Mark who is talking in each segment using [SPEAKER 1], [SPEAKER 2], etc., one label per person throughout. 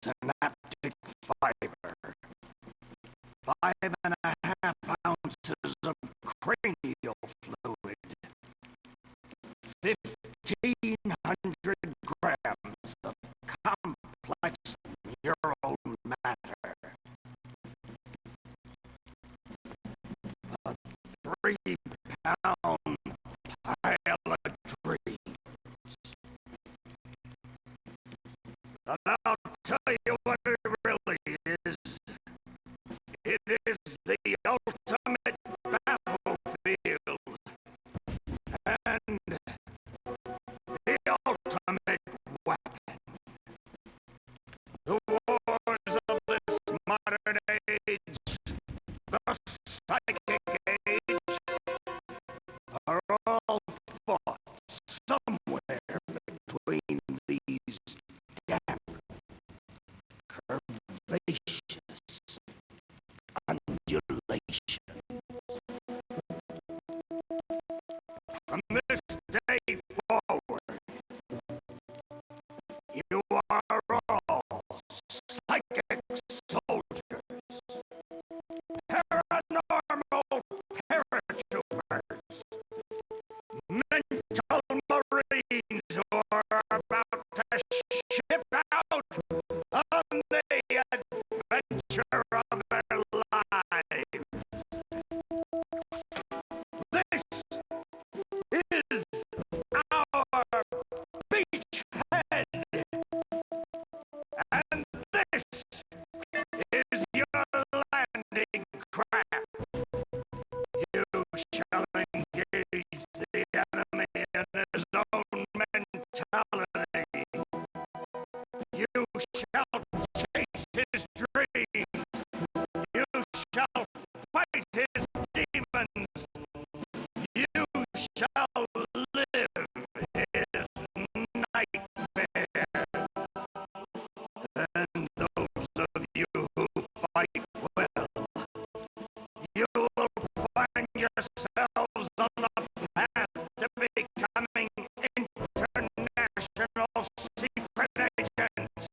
[SPEAKER 1] synaptic fiber, 5.5 ounces of cranial fluid, 1,500 grams of complex neural matter, a 3-pound pile of dreams. But I'll tell you what it really is. It is the ultimate battlefield and the ultimate weapon. The wars of this modern age, the psychic age, are all fought somewhere between these damp, curvaceous undulations. From this day forward, you are all psychic soldiers, paranormal paratroopers, mental marines who are about to ship out on the adventure of their lives. This is our beachhead, and this is your landing craft. You shall engage the enemy in his own mentality. You shall chase his dreams. You shall fight his demons. You shall live his nightmare. And those of you who fight well, you will find yourselves on the path to becoming international secret agents.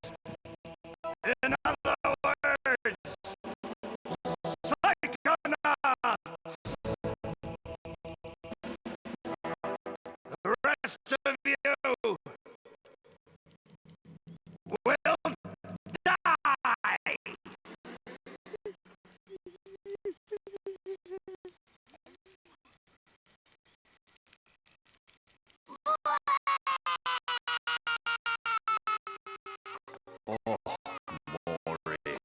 [SPEAKER 1] In other words, Psychonauts. The rest of you will die. Oh, Maury.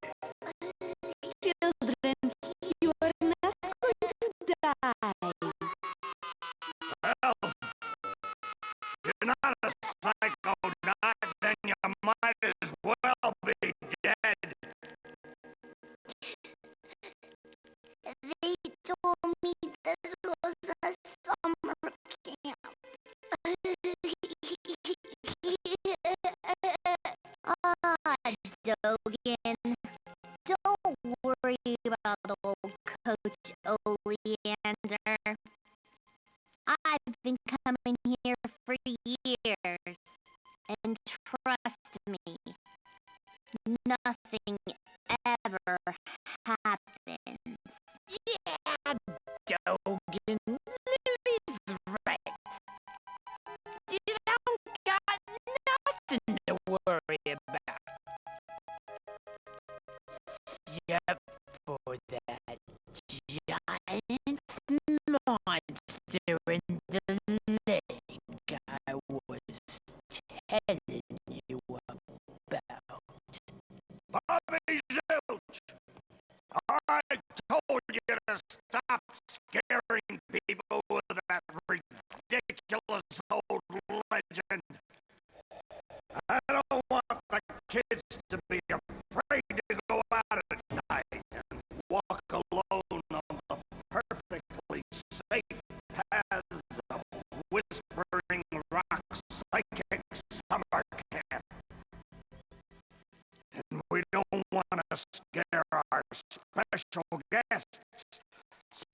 [SPEAKER 2] Children, you are not going to die.
[SPEAKER 1] Well, you're not a psychonaut, then you might as well be dead.
[SPEAKER 2] They told me this was a summer camp. Dogen, don't worry about old Coach Oleander. I've been coming here for years, and trust me, nothing ever happens. Yeah, Dogen, Lily's right. You don't got nothing to worry about. Except for that giant monster in the lake I was telling you about.
[SPEAKER 1] Bobby Zilch, I told you to stop scaring people with that ridiculous old legend. I don't want the kids to be afraid to go out at night and walk alone on the perfectly safe paths of Whispering Rock Psychic Summer Camp. And we don't want to scare our special guests,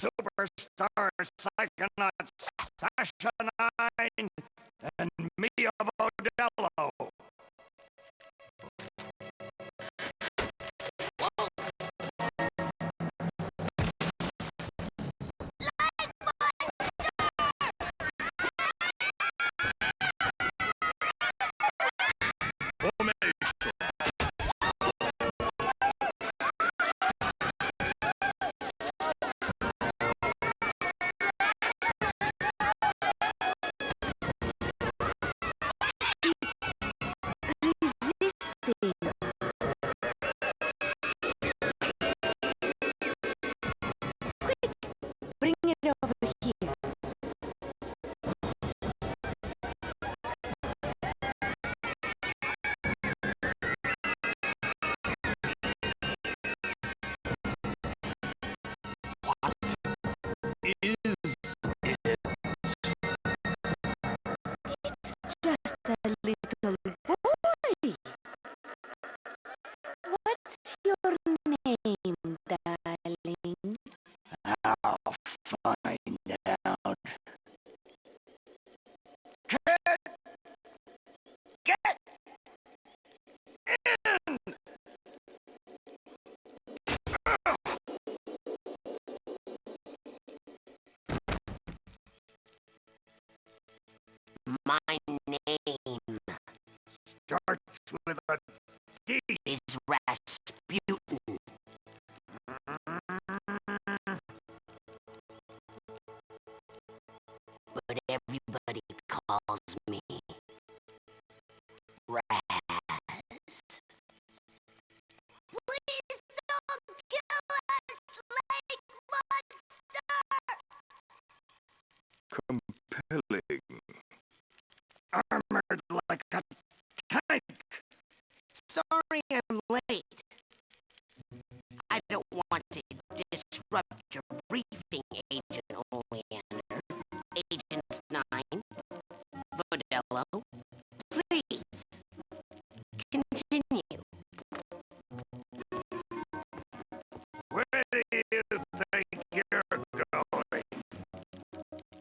[SPEAKER 1] superstar Psychonauts Sasha 9 and Mia Vodello. Is it?
[SPEAKER 3] Just a little boy. What's your name, darling?
[SPEAKER 1] I'll find out. Get in!
[SPEAKER 3] My name
[SPEAKER 1] Starts with a D.
[SPEAKER 3] is Rasputin. But everybody calls me Raz.
[SPEAKER 2] Please don't kill us like monster!
[SPEAKER 1] Compelling. Armored like a tank.
[SPEAKER 3] Sorry I'm late. I don't want to disrupt your briefing, Agent Oleander. Agents 9, Vodello, please, continue.
[SPEAKER 1] Where do you think you're going?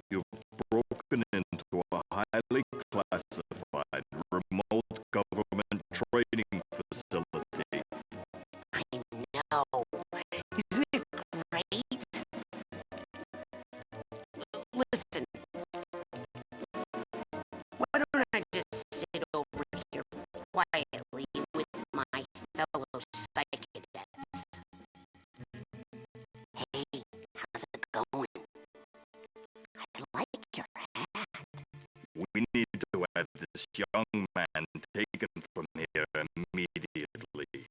[SPEAKER 1] You've broken into a highly classified remote government training facility.
[SPEAKER 3] I know. Isn't it great? Listen. Why don't I just sit over here quietly with my fellow psychonauts? Hey, how's it going? I like your hat.
[SPEAKER 1] We need to have this young man taken from here immediately.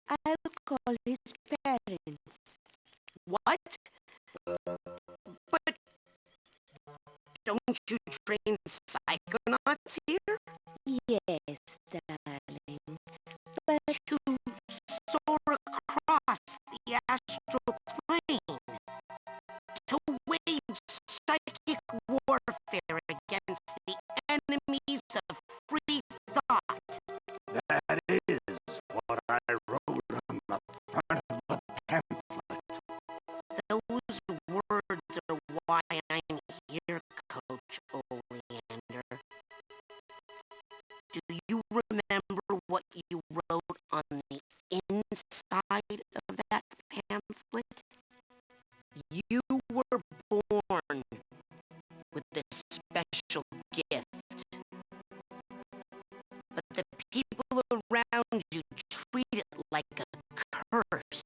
[SPEAKER 4] I'll call his parents.
[SPEAKER 3] What? But don't you train psychonauts here?
[SPEAKER 4] Yes, darling. But
[SPEAKER 3] To soar across the astral plane, to wage psychic warfare against the enemies of free thought.
[SPEAKER 1] That is what I wrote on the front of the pamphlet.
[SPEAKER 3] Those words are why I'm here, Coach Oleander. Do you remember what you wrote on the inside of that pamphlet? You were born with this special gift. But the people around you treat it like a curse.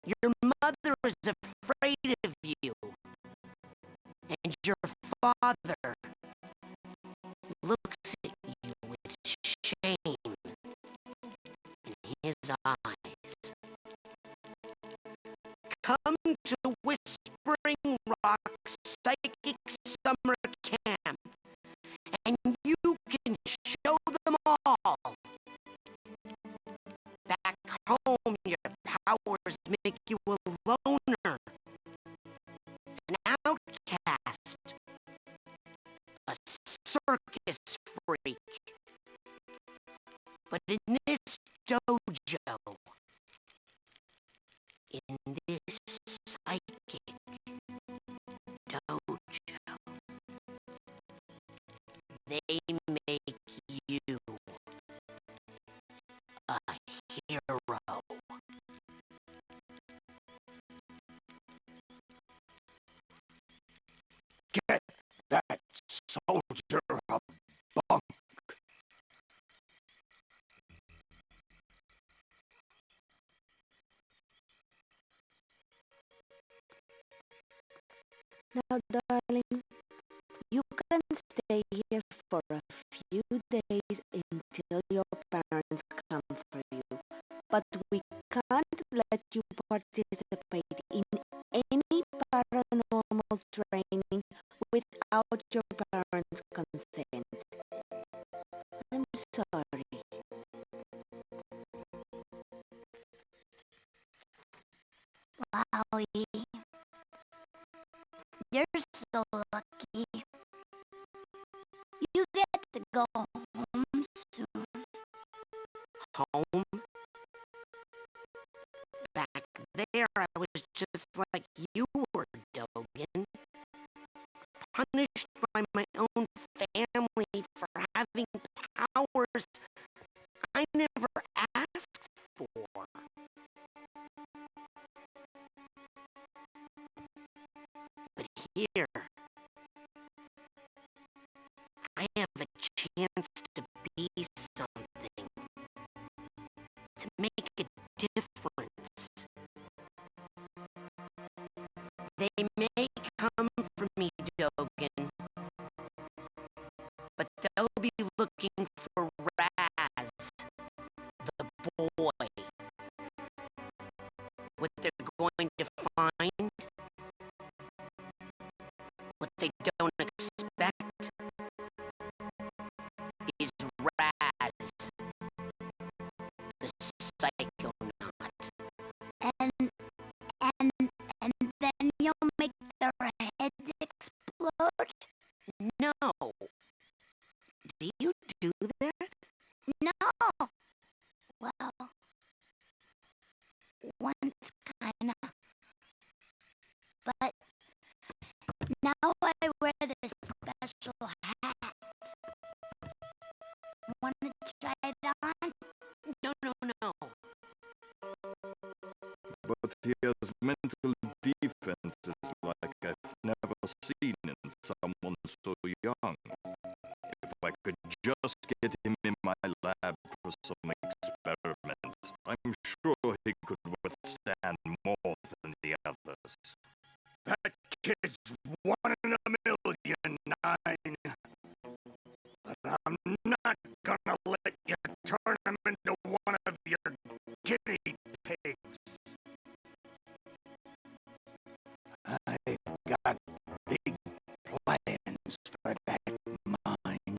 [SPEAKER 3] Your mother is afraid of you. And your father looks at you with shame in his eyes. Come to Whispering Rock Psychic Summer Camp, and you can show them all. Back home, your powers make you a loner, an outcast, a circus freak. But in this dojo, in this psychic dojo, they make you a hero.
[SPEAKER 1] Get that soldier a bunk.
[SPEAKER 4] now, darling, you can stay here for a few days until your parents come for you. But we can't let you participate in any paranormal training without your parents' consent. I'm sorry.
[SPEAKER 2] Wowie.
[SPEAKER 3] home. Back there, I was just like you were, Dogen. Punished by my own family for having powers I never asked for. But here, I have a chance to be something, to make a difference. They may come for me, Dogen, but they'll be looking for Raz, the boy. What they're going to find, what they don't expect, is Raz, the Psychonaut.
[SPEAKER 2] And then you'll make their heads explode?
[SPEAKER 3] No. Do you do that?
[SPEAKER 2] No. Well, once kinda. But now I wear this special hat. Wanna try it on?
[SPEAKER 3] No.
[SPEAKER 1] But he has mental defenses like I've never seen in someone so young. If I could just get him in my lab for some experiments, I'm sure he could withstand more than the others. That kid's 1 in a million, 9. But I'm not gonna let you turn him into one of your guinea pigs. I've got big plans for that mind.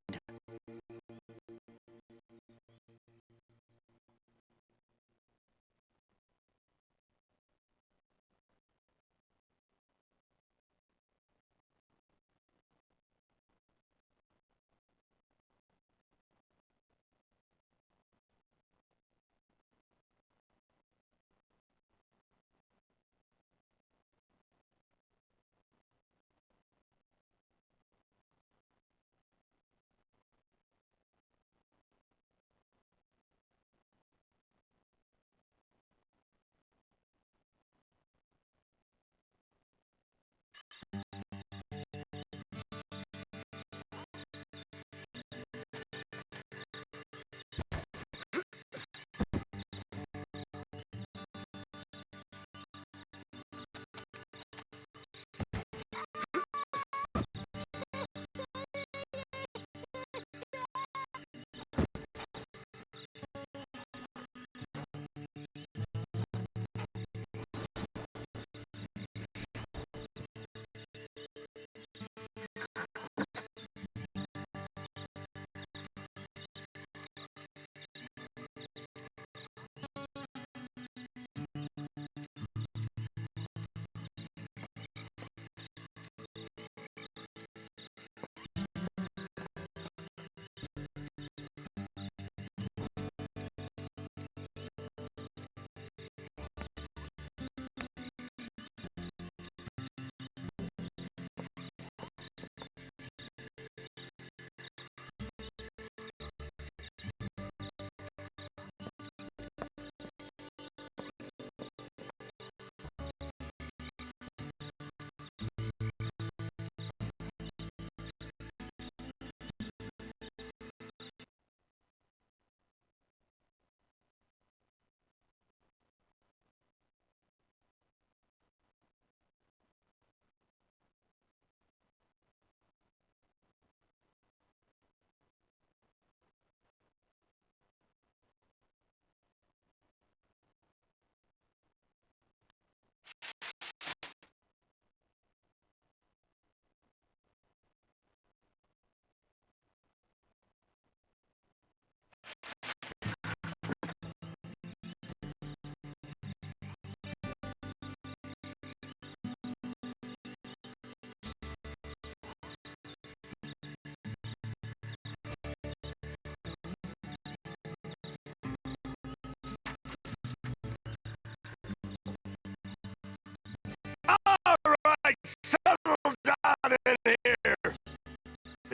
[SPEAKER 1] settle down in here.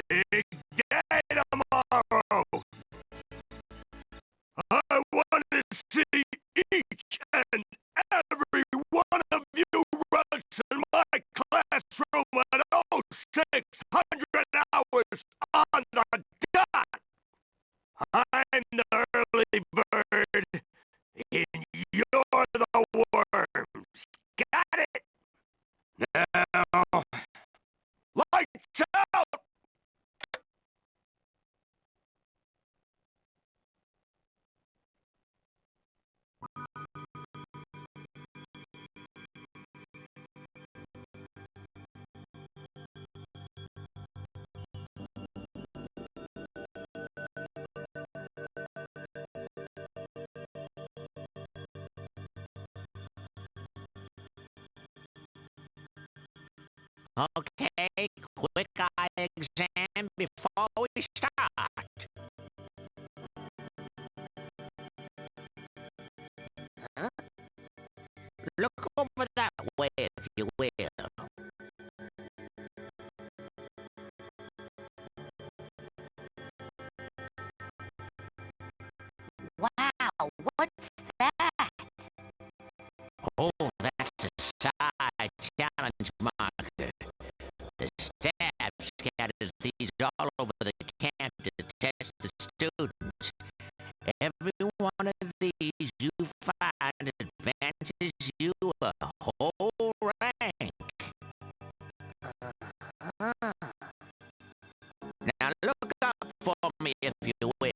[SPEAKER 1] Big day tomorrow. I want to see each and every one of you runs in my classroom at 0600 hours on the dot. I'm the early bird, and you're the worms. Got it? Now, lights out!
[SPEAKER 3] Okay, quick eye exam before we start. Huh? Look over that way, if you will. Wow, what's that? Oh, that's a side challenge marker. The staff scatters these all over the camp to test the students. Every one of these you find advances you a whole rank. Now look up for me, if you will.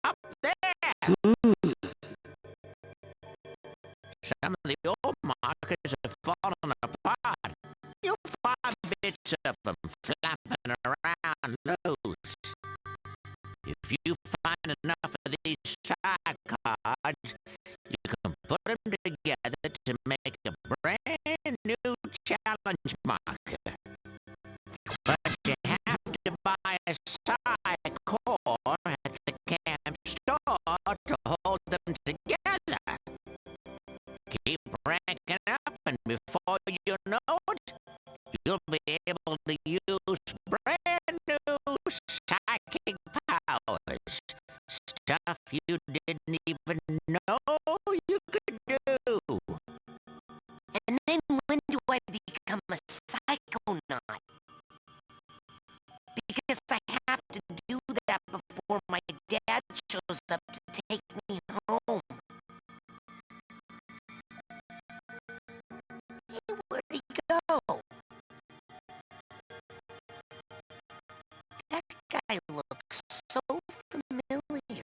[SPEAKER 3] Up there! Some of the old markers have fallen apart. You'll find bits of them flapping around loose. If you find enough of these side cards, you can put them together to make a brand new challenge marker. But you have to buy a side core at the camp store to hold them together. Keep ranking up, and before you know it, you'll be able to use brand new psychic powers. Stuff you didn't even know you could do. And then when do I become a psychonaut? Because I have to do that before my dad shows up to take me home. Hey, where'd he go? That guy looks so familiar.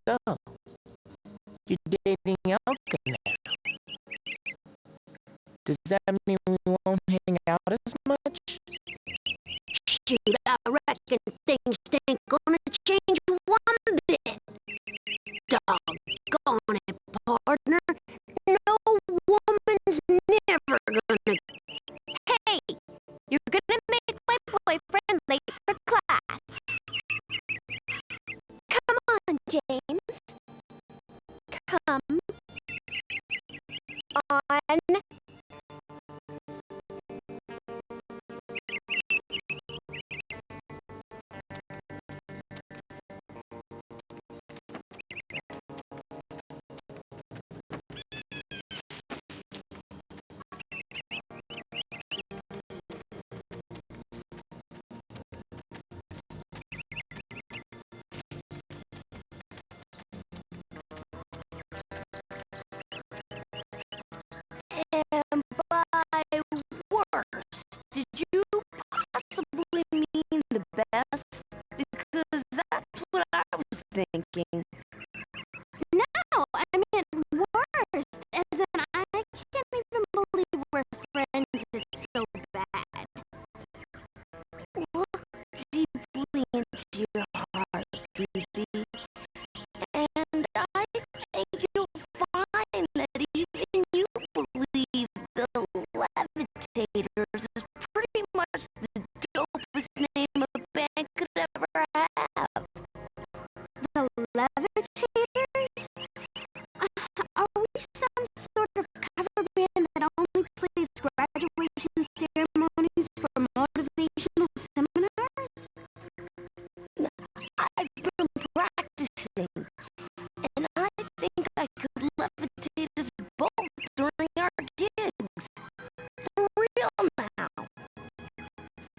[SPEAKER 3] So, you're dating Elka now. Does that mean we won't hang out as much?
[SPEAKER 2] Shoot, I reckon things ain't gonna change one bit. Doggone it, partner. No woman's never gonna... Hey, you're gonna make my boyfriend late for class. Come on, James. Come on. And by worst, did you possibly mean the best? Because that's what I was thinking. No, I meant worst, as in I can't even believe we're friends. It's so bad. Look deeply into your heart, Phoebe, and I think you'll find that even you believe the Levitators is pretty much the dopest name a band could ever have. The Levitators? Are we some sort of cover band that only plays graduation ceremonies for motivational seminars? I've been practicing, and I think I could levitate us both during our gigs. For real now.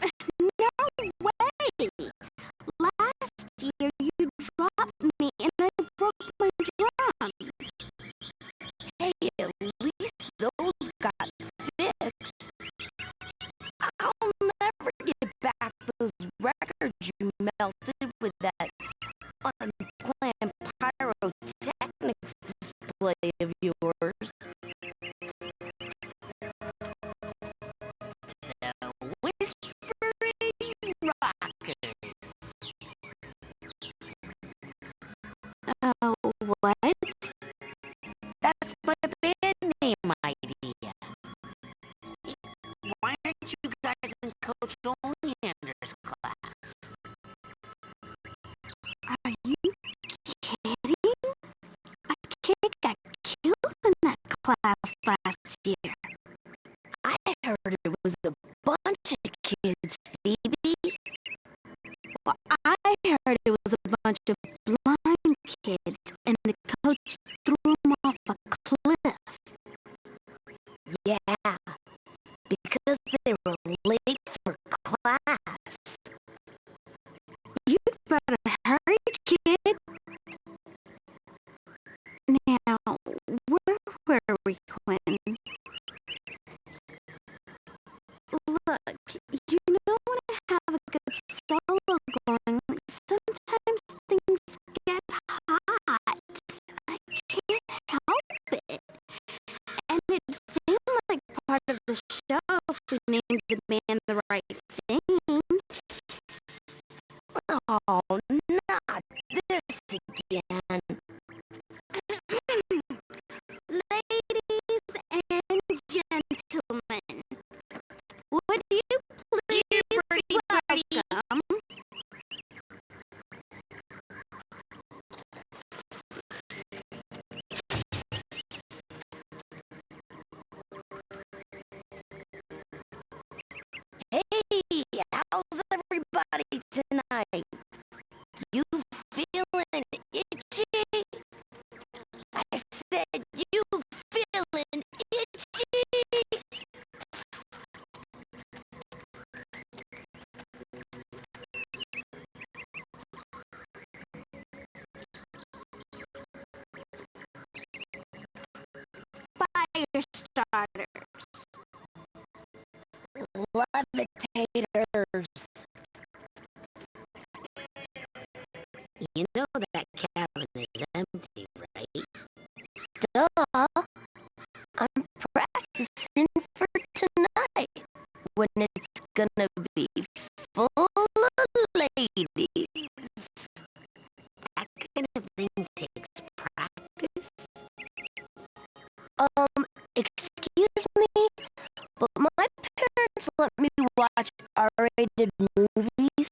[SPEAKER 2] No way! Last year you dropped me and I broke my drums. Hey, at least those got fixed. I'll never get back those records you melted with that unplanned pyrotechnics display of yours. The Whispering Rockers. What? That's my band name idea. Why aren't you guys in Coach Oleander's class? Are you kidding? A kid got killed in that class last year. I heard it was a bunch of kids, Phoebe. Well, I heard it was a bunch of blind kids, and the coach threw them off a cliff. Yeah, because they were late for class. You'd better hurry, kid. Now, where were we, Quinn? Look, you know when I have a good solo going, sometimes things get hot. I can't help it. And it seemed like part of the show if we named the band the right thing. Oh, not this again. Ladies and gentlemen, would you please welcome... Hey, how's everybody tonight? You feeling itchy? I said you feeling itchy? Fire starters. Levitators. You know that cabin is empty.
[SPEAKER 3] Wednesday, right?
[SPEAKER 2] Duh. I'm practicing for tonight when it's gonna be full of ladies.
[SPEAKER 3] That kind of thing takes practice.
[SPEAKER 2] Excuse me, but my parents let me watch R-rated movies,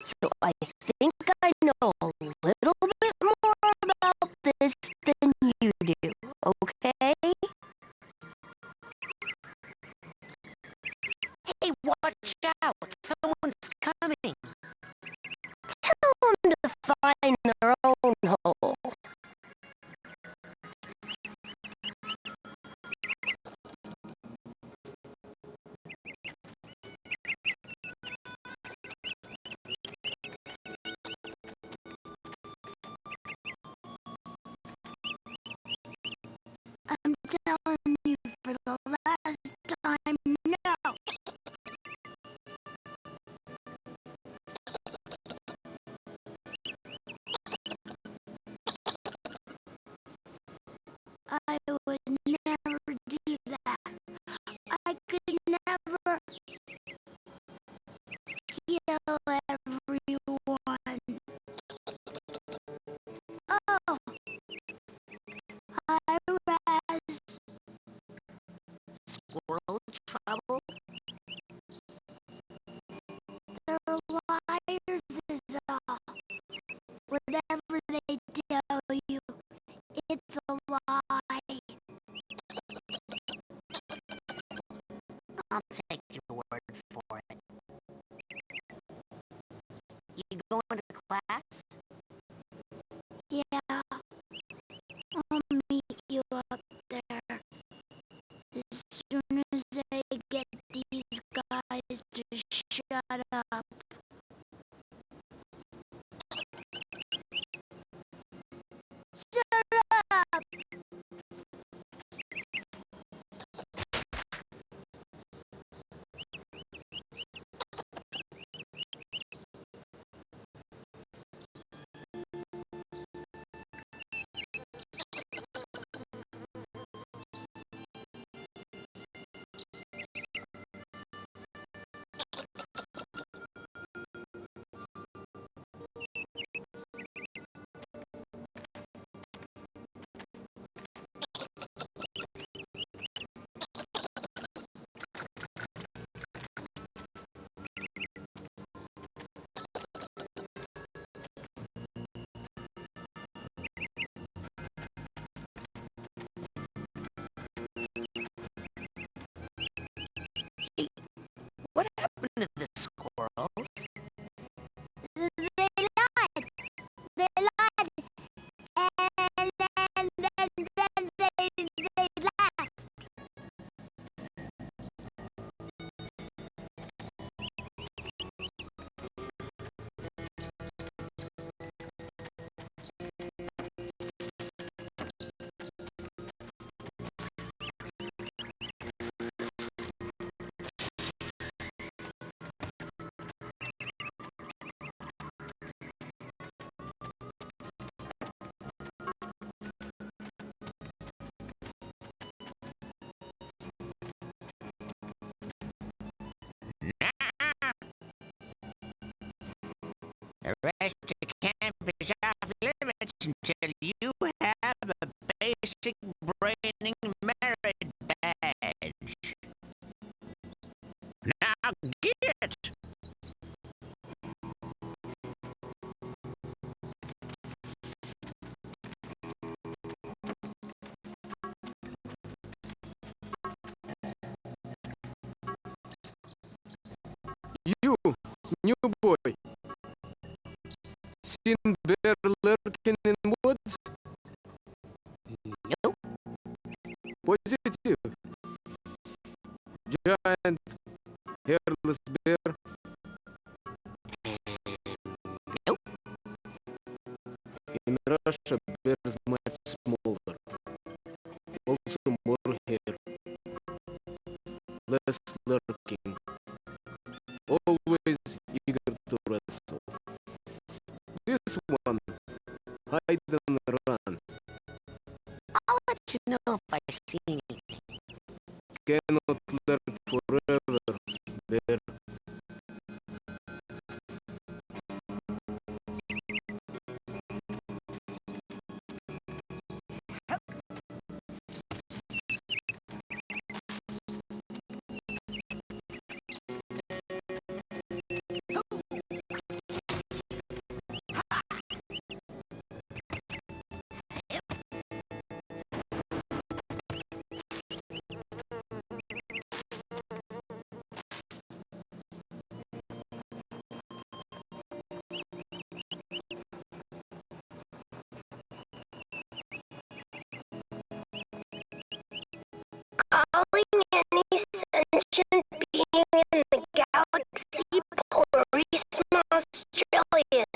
[SPEAKER 2] so I think I know a little bit more about this than you do, okay?
[SPEAKER 3] Hey, watch out! Someone's coming!
[SPEAKER 2] Tell them to find their own hole. I'm telling you for the last time, no. I would never do that. I could never kill everyone. Oh, I raz.
[SPEAKER 3] Squirrel trouble?
[SPEAKER 2] They're liars is all. Whatever they tell you, it's a lie.
[SPEAKER 3] I'll take your word for it. You going to class?
[SPEAKER 2] Yeah, I'll meet you up there as soon as I get these guys to shut up. Shut up!
[SPEAKER 3] Hey, what happened to the squirrels?
[SPEAKER 2] They lied. They lied. And then they laughed.
[SPEAKER 3] The rest of the camp is off limits until you have a basic braining merit badge. Now get!
[SPEAKER 5] You, new boy, seen bear lurking in woods?
[SPEAKER 3] Nope.
[SPEAKER 5] Positive. Giant, hairless bear?
[SPEAKER 3] Nope.
[SPEAKER 5] In Russia, bears much smaller. Also more hair. Less lurking. Always eager to wrestle. This one, hide and run.
[SPEAKER 3] know if I see anything.
[SPEAKER 5] Cannot learn forever. Bear.
[SPEAKER 2] Calling any sentient being in the galaxy Polarisma Australis.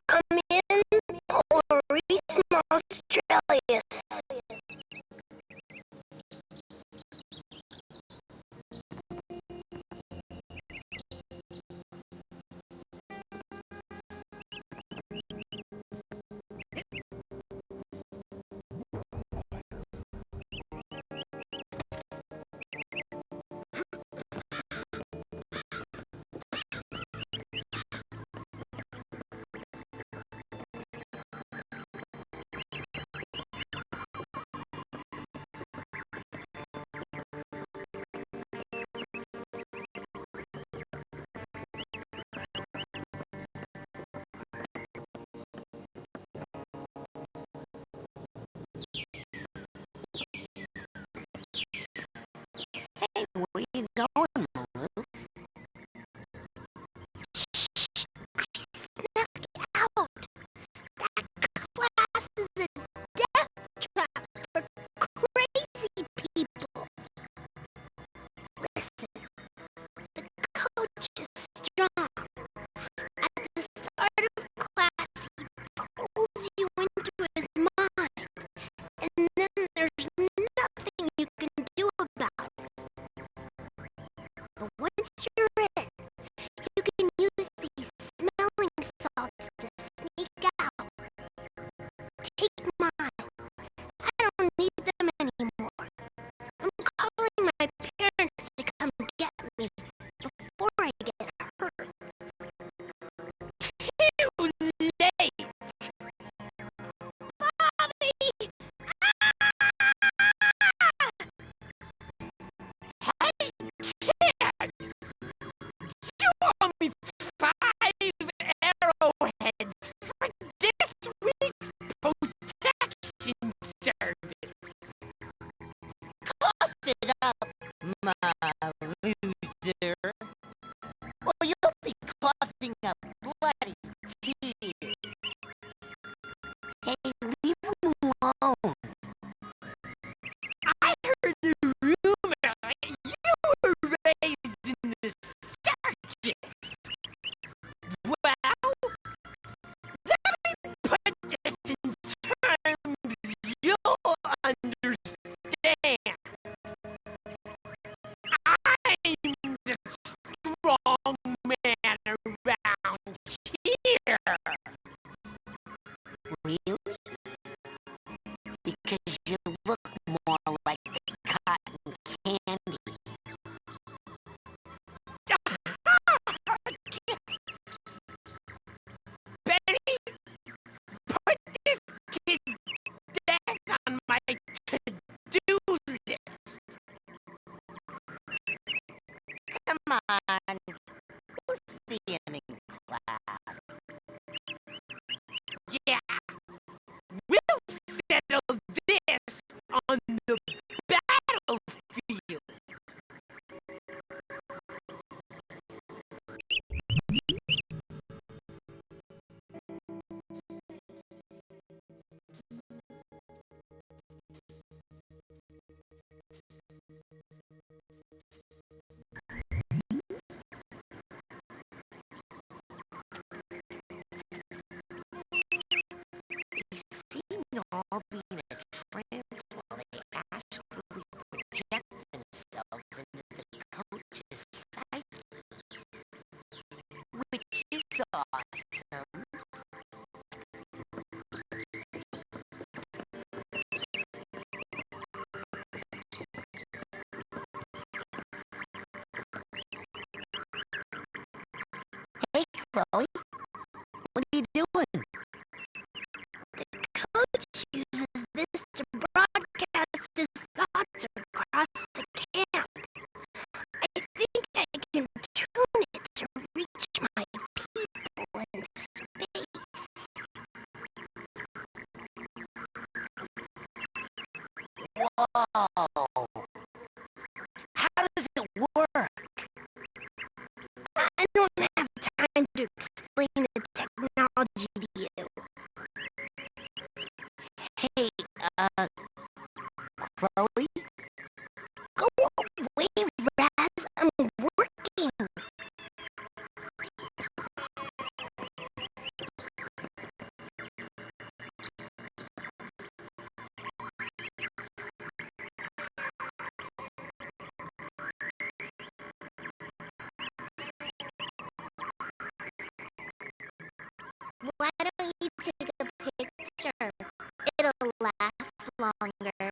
[SPEAKER 2] Come in, Polarisma Australis.
[SPEAKER 3] Hey, where you going, Maloof?
[SPEAKER 2] Snuck out. That class is a death trap for crazy people. Listen, the coach is strong. At the start of class, he pulls you into his mind, and then there's nothing you can do about it. But once you're in, you can use these smelling salts to sneak out. Take mine. I don't need them anymore. I'm calling my parents to come get me before I get hurt. Too late! Bobby!
[SPEAKER 3] Hey, kid! You owe me 5 arrowheads for this week's protection service. Cough it up, my loser, or you'll be coughing up bloody tears. Hey, leave him alone. I heard the rumor you were raised in the circus. Well, let me put this in terms you'll understand. I'm the strong man around here. Really? Because you look more like the cotton candy. Benny, put this kid's death on my to-do list. Come on, we'll see him in class. Yeah, we'll settle this on the battlefield. They seem to all be in a trance while they astrally project themselves into the coach's psyche. awesome. Hey, Chloe. What are you doing?
[SPEAKER 2] Coach uses this to broadcast his thoughts across the camp. I think I can tune it to reach my people in space.
[SPEAKER 3] Whoa! How does it work?
[SPEAKER 2] I don't have time to explain the technology to you.
[SPEAKER 3] Hey, Chloe?
[SPEAKER 2] Go away, Raz. I'm working. Why don't you take a picture? It'll last longer.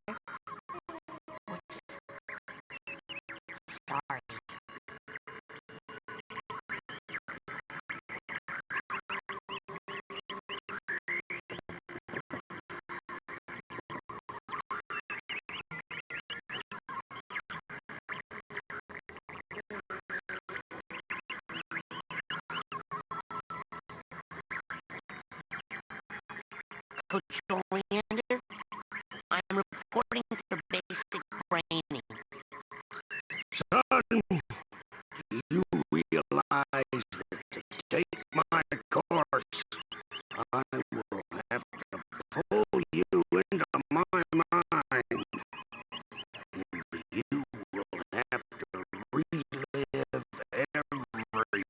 [SPEAKER 3] Whoops. Sorry. Coach Oleander, I'm reporting for basic training.
[SPEAKER 5] Son, do you realize that to take my course, I will have to pull you into my mind. And you will have to relive every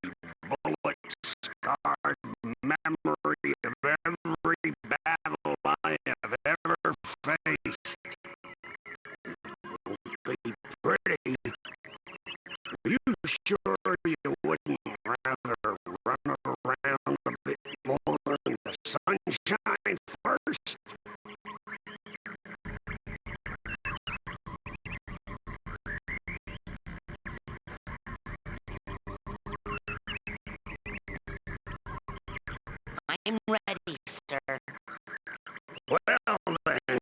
[SPEAKER 5] bullet-scarred memory of every battle I have ever faced. It won't be pretty. Are you sure you wouldn't rather run around a bit more in the sunshine first?
[SPEAKER 3] I'm ready, sir.
[SPEAKER 5] Well then.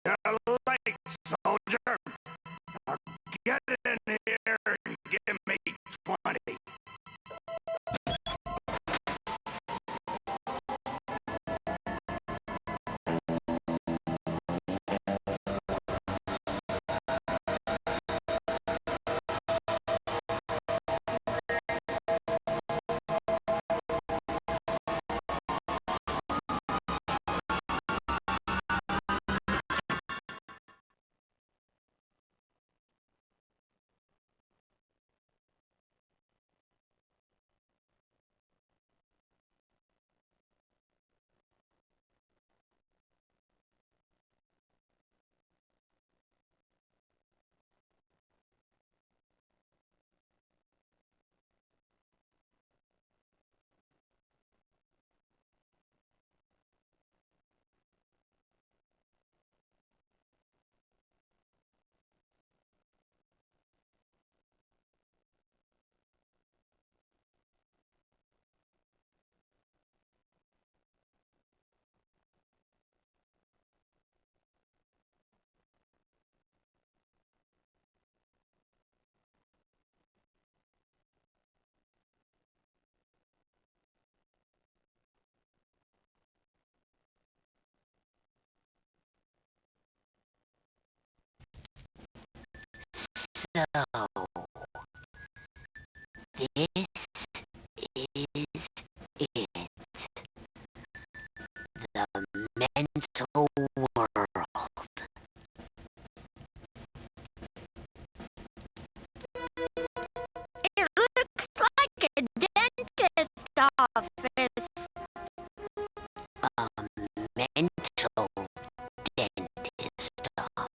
[SPEAKER 5] You're late, soldier. Now get in here and give me 20.
[SPEAKER 3] So, this is it. The mental world.
[SPEAKER 2] It looks like a dentist office.
[SPEAKER 3] A mental dentist office.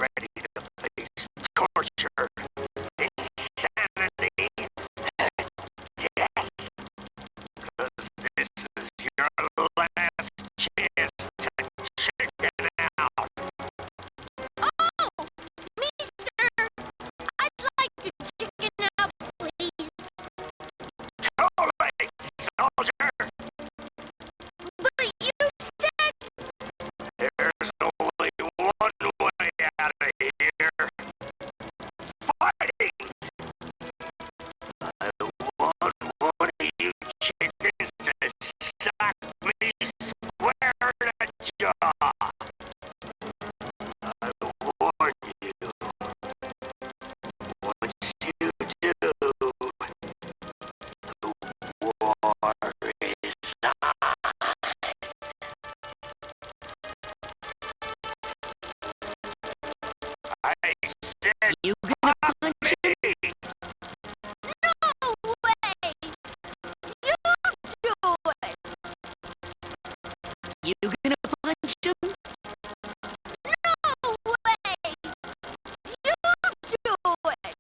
[SPEAKER 5] ready to face torture, insanity, and death. 'Cause this is your last chance to chicken out.
[SPEAKER 2] Oh, me, sir. I'd like to chicken out, please.
[SPEAKER 5] Too late, soldier.
[SPEAKER 2] But you said
[SPEAKER 5] There's only one way out of here. Fighting! I want one of you chickens to sock me square in the jaw. I warn you. Once you do, the war is on. I said
[SPEAKER 3] You gonna punch him?
[SPEAKER 5] me!
[SPEAKER 2] no way. You do it.
[SPEAKER 3] You gonna punch him?
[SPEAKER 2] No way. You do it.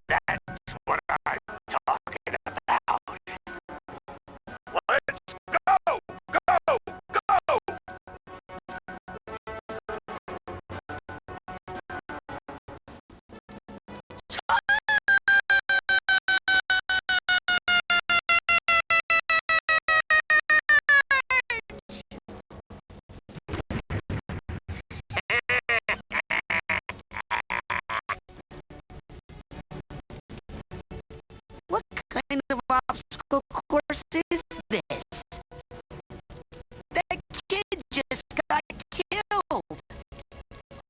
[SPEAKER 5] That's what I'm talking about. Let's go! Go! Go!
[SPEAKER 3] What kind of obstacle course is this? That kid just got killed.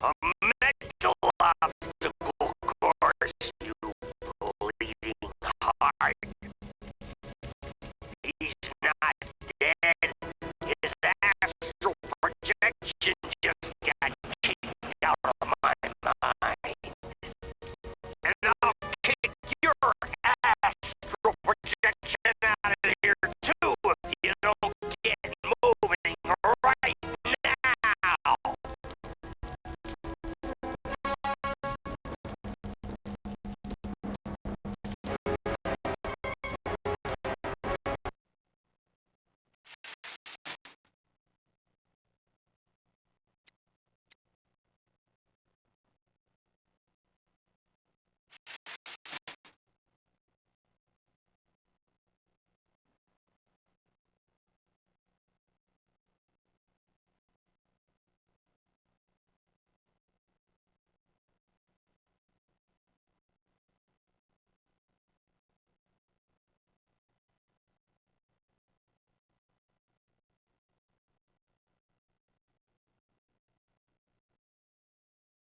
[SPEAKER 5] A mental obstacle course, you bleeding heart. He's not dead. His astral projections